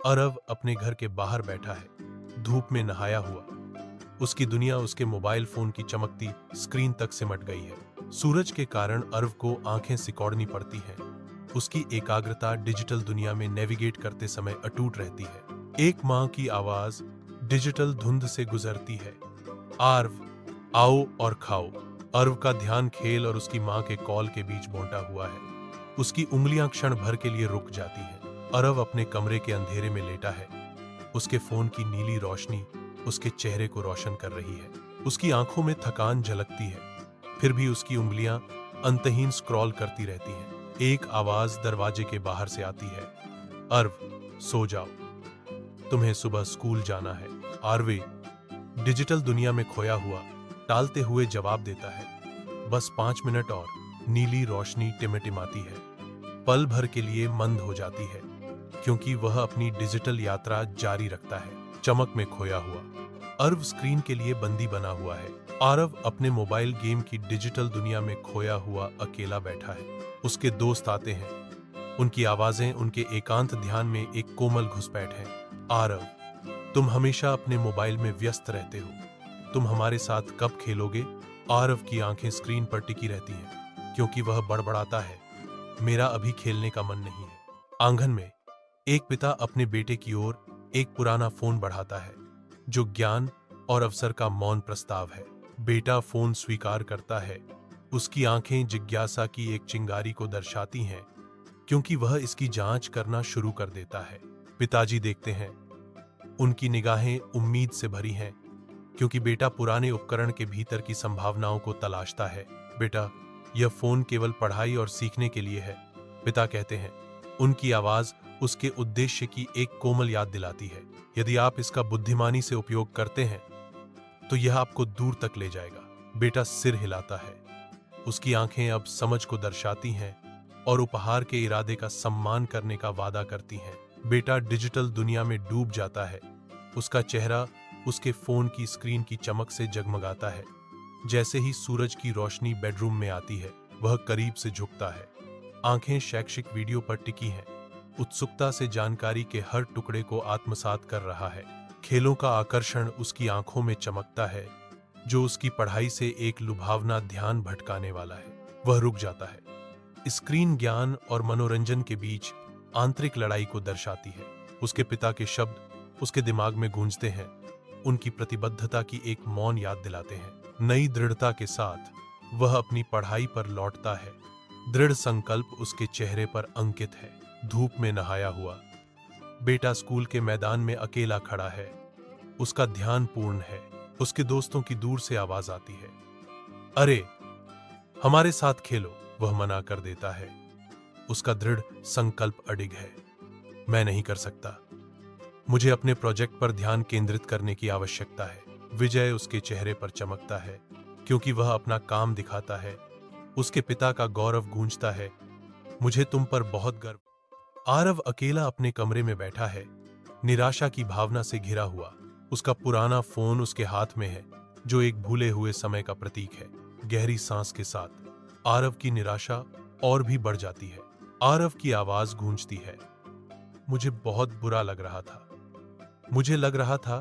Arab अपने घर के बाहर बैठा है, धूप में नहाया हुआ। उसकी दुनिया उसके मोबाइल फोन की चमकती स्क्रीन तक सिमट गई है। सूरज के कारण अरव को आंखें सिकोड़नी पड़ती हैं। उसकी एकाग्रता डिजिटल दुनिया में नेविगेट करते समय अटूट रहती है। एक माँ की आवाज डिजिटल धुंध से गुजरती है, आर्व, आओ और खाओ। अरव का ध्यान खेल और उसकी माँ के कॉल के बीच बौंटा हुआ है। उसकी उंगलियां क्षण भर के लिए रुक जाती हैं। अरव अपने कमरे के अंधेरे में लेटा है। उसके फोन की नीली रोशनी उसके चेहरे को रोशन कर रही है। उसकी आंखों में थकान झलकती है, फिर भी उसकी उंगलियां अंतहीन स्क्रॉल करती रहती हैं। एक आवाज दरवाजे के बाहर से आती है, अरव, सो जाओ, तुम्हें सुबह स्कूल जाना है। आरवे डिजिटल दुनिया में खोया हुआ टालते हुए जवाब देता है, बस 5 मिनट और। नीली रोशनी टिमटिमाती है, पल भर के लिए मंद हो जाती है, क्योंकि वह अपनी डिजिटल यात्रा जारी रखता है। चमक में खोया हुआ अरव स्क्रीन के लिए बंदी बना हुआ है। आरव अपने मोबाइल गेम की डिजिटल दुनिया में खोया हुआ अकेला बैठा है। उसके दोस्त आते हैं, उनकी आवाजें उनके एकांत ध्यान में एक कोमल घुसपैठ है। आरव, तुम हमेशा अपने मोबाइल में व्यस्त रहते हो, तुम हमारे साथ कब खेलोगे? आरव की आंखें स्क्रीन पर टिकी रहती हैं, क्योंकि वह बड़बड़ाता है, मेरा अभी खेलने का मन नहीं है। आंगन में एक पिता अपने बेटे की ओर एक पुराना फोन बढ़ाता है, जो ज्ञान और अवसर का मौन प्रस्ताव है। बेटा फोन स्वीकार करता है। उसकी आंखें जिज्ञासा की एक चिंगारी को दर्शाती हैं, क्योंकि वह इसकी जांच करना शुरू कर देता है। पिताजी देखते हैं, उनकी निगाहें उम्मीद से भरी हैं, क्योंकि बेटा पुराने उपकरण के भीतर की संभावनाओं को तलाशता है। बेटा, यह फोन केवल पढ़ाई और सीखने के लिए है, पिता कहते हैं। उनकी आवाज उसके उद्देश्य की एक कोमल याद दिलाती है। यदि आप इसका बुद्धिमानी से उपयोग करते हैं, तो यह आपको दूर तक ले जाएगा। बेटा सिर हिलाता है। उसकी आंखें अब समझ को दर्शाती हैं और उपहार के इरादे का सम्मान करने का वादा करती हैं। बेटा डिजिटल दुनिया में डूब जाता है। उसका चेहरा उसके फोन की स्क्रीन की चमक से जगमगाता है। जैसे ही सूरज की रोशनी बेडरूम में आती है, वह करीब से झुकता है। आंखें शैक्षिक वीडियो पर टिकी हैं, उत्सुकता से जानकारी के हर टुकड़े को आत्मसात कर रहा है। खेलों का आकर्षण उसकी आंखों में चमकता है, जो उसकी पढ़ाई से एक लुभावना ध्यान भटकाने वाला है। वह रुक जाता है। स्क्रीन ज्ञान और मनोरंजन के बीच आंतरिक लड़ाई को दर्शाती है। उसके पिता के शब्द उसके दिमाग में गूंजते हैं, उनकी प्रतिबद्धता की एक मौन याद दिलाते हैं। नई दृढ़ता के साथ वह अपनी पढ़ाई पर लौटता है। दृढ़ संकल्प उसके चेहरे पर अंकित है। धूप में नहाया हुआ बेटा स्कूल के मैदान में अकेला खड़ा है। उसका ध्यान पूर्ण है। उसके दोस्तों की दूर से आवाज आती है, अरे, हमारे साथ खेलो। वह मना कर देता है। उसका दृढ़ संकल्प अडिग है, मैं नहीं कर सकता, मुझे अपने प्रोजेक्ट पर ध्यान केंद्रित करने की आवश्यकता है। विजय उसके चेहरे पर चमकता है, क्योंकि वह अपना काम दिखाता है। उसके पिता का गौरव गूंजता है, मुझे तुम पर बहुत गर्व। आरव अकेला अपने कमरे में बैठा है, निराशा की भावना से घिरा हुआ। उसका पुराना फोन उसके हाथ में है, जो एक भूले हुए समय का प्रतीक है। गहरी सांस के साथ आरव की निराशा और भी बढ़ जाती है। आरव की आवाज गूंजती है, मुझे बहुत बुरा लग रहा था। मुझे लग रहा था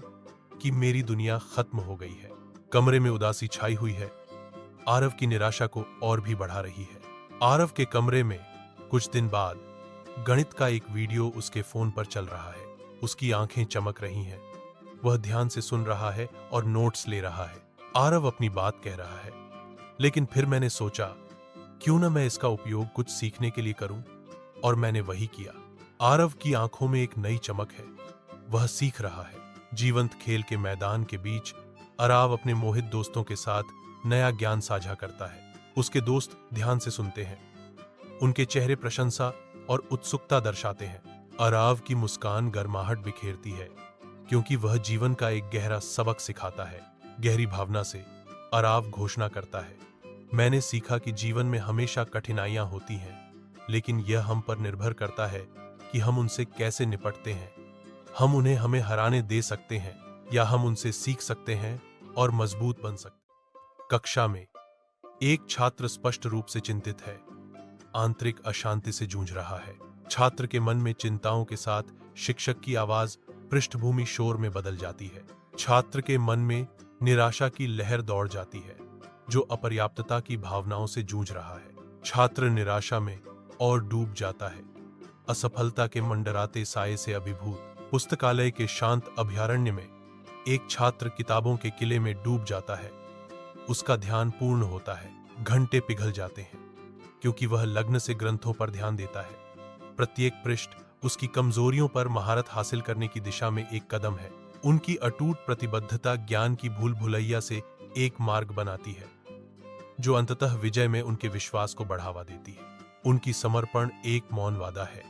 कि मेरी दुनिया खत्म हो गई है। कमरे में उदासी छाई हुई है, आरव की निराशा को और भी बढ़ा रही है। आरव के कमरे में कुछ दिन बाद गणित का एक वीडियो उसके फोन पर चल रहा है। उसकी आंखें चमक रही हैं। वह ध्यान से सुन रहा है और नोट्स ले रहा है। आरव अपनी बात कह रहा है, लेकिन फिर मैंने सोचा, क्यों न मैं इसका उपयोग कुछ सीखने के लिए करूं? और मैंने वही किया। आरव की आंखों में एक नई चमक है। वह सीख रहा है। जीवंत खेल के मैदान के बीच अराव अपने मोहित दोस्तों के साथ नया ज्ञान साझा करता है। उसके दोस्त ध्यान से सुनते हैं। उनके चेहरे प्रशंसा और उत्सुकता दर्शाते हैं। अराव की मुस्कान गर्माहट बिखेरती है, क्योंकि वह जीवन का एक गहरा सबक सिखाता है। गहरी भावना से अराव घोषणा करता है, मैंने सीखा कि जीवन में हमेशा कठिनाइयां होती हैं, लेकिन यह हम पर निर्भर करता है कि हम उनसे कैसे निपटते हैं। हम उन्हें हमें हराने दे सकते हैं, या हम उनसे सीख सकते हैं और मजबूत बन सकते। कक्षा में एक छात्र स्पष्ट रूप से चिंतित है, आंतरिक अशांति से जूझ रहा है। छात्र के मन में चिंताओं के साथ शिक्षक की आवाज पृष्ठभूमि शोर में बदल जाती है। छात्र के मन में निराशा की लहर दौड़ जाती है, जो अपर्याप्तता की भावनाओं से जूझ रहा है। छात्र निराशा में और डूब जाता है, असफलता के मंडराते साये से अभिभूत। पुस्तकालय के शांत अभयारण्य में एक छात्र किताबों के किले में डूब जाता है। उसका ध्यान पूर्ण होता है, घंटे पिघल जाते हैं, क्योंकि वह लग्न से ग्रंथों पर ध्यान देता है। प्रत्येक पृष्ठ उसकी कमजोरियों पर महारत हासिल करने की दिशा में एक कदम है। उनकी अटूट प्रतिबद्धता ज्ञान की भूल भुलैया से एक मार्ग बनाती है, जो अंततः विजय में उनके विश्वास को बढ़ावा देती है। उनकी समर्पण एक मौन वादा है।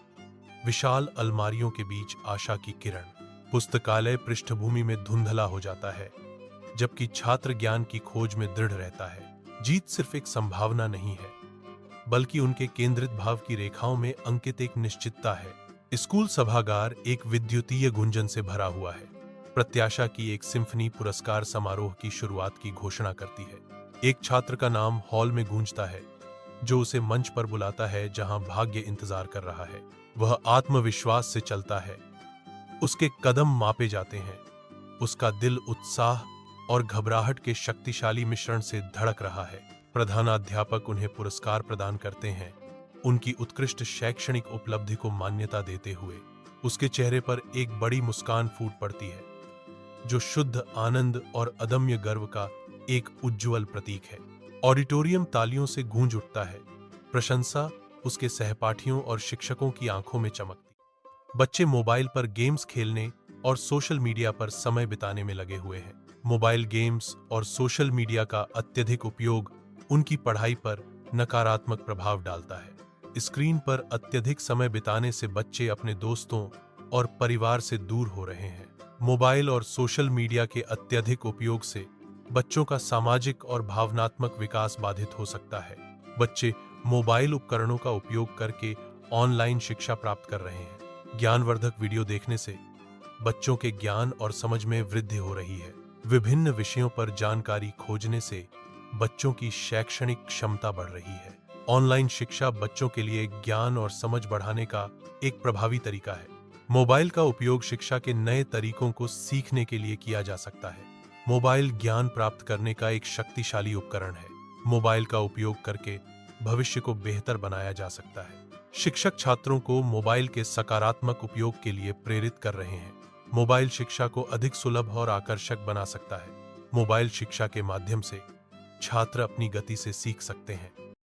विशाल अलमारियों के बीच आशा की किरण। पुस्तकालय पृष्ठभूमि में धुंधला हो जाता है, जबकि छात्र ज्ञान की खोज में दृढ़ रहता है। जीत सिर्फ एक संभावना नहीं है, बल्कि उनके केंद्रित भाव की रेखाओं में अंकित एक निश्चितता है। स्कूल सभागार एक विद्युतीय गुंजन से भरा हुआ है। प्रत्याशा की एक सिम्फनी पुरस्कार समारोह की शुरुआत की घोषणा करती है। एक छात्र का नाम हॉल में गूंजता है, जो उसे मंच पर बुलाता है जहां भाग्य इंतजार कर रहा है। वह आत्मविश्वास से चलता है, उसके कदम मापे जाते हैं, उसका दिल उत्साह और घबराहट के शक्तिशाली मिश्रण से धड़क रहा है। प्रधानाध्यापक उन्हें पुरस्कार प्रदान करते हैं, उनकी उत्कृष्ट शैक्षणिक उपलब्धि को मान्यता देते हुए। उसके चेहरे पर एक बड़ी मुस्कान फूट पड़ती है, जो शुद्ध आनंद और अदम्य गर्व का एक उज्ज्वल प्रतीक है। ऑडिटोरियम तालियों से गूंज उठता है, प्रशंसा उसके सहपाठियों और शिक्षकों की आंखों में चमकती। बच्चे मोबाइल पर गेम्स खेलने और सोशल मीडिया पर समय बिताने में लगे हुए हैं। मोबाइल गेम्स और सोशल मीडिया का अत्यधिक उपयोग उनकी पढ़ाई पर नकारात्मक प्रभाव डालता है। स्क्रीन पर अत्यधिक समय बिताने से बच्चे अपने दोस्तों और परिवार से दूर हो रहे हैं। मोबाइल और सोशल मीडिया के अत्यधिक उपयोग से बच्चों का सामाजिक और भावनात्मक विकास बाधित हो सकता है। बच्चे मोबाइल उपकरणों का उपयोग करके ऑनलाइन शिक्षा प्राप्त कर रहे हैं। ज्ञानवर्धक वीडियो देखने से बच्चों के ज्ञान और समझ में वृद्धि हो रही है। विभिन्न विषयों पर जानकारी खोजने से बच्चों की शैक्षणिक क्षमता बढ़ रही है। ऑनलाइन शिक्षा बच्चों के लिए ज्ञान और समझ बढ़ाने का एक प्रभावी तरीका है। मोबाइल का उपयोग शिक्षा के नए तरीकों को सीखने के लिए किया जा सकता है। मोबाइल ज्ञान प्राप्त करने का एक शक्तिशाली उपकरण है। मोबाइल का उपयोग करके भविष्य को बेहतर बनाया जा सकता है। शिक्षक छात्रों को मोबाइल के सकारात्मक उपयोग के लिए प्रेरित कर रहे हैं। मोबाइल शिक्षा को अधिक सुलभ और आकर्षक बना सकता है। मोबाइल शिक्षा के माध्यम से छात्र अपनी गति से सीख सकते हैं।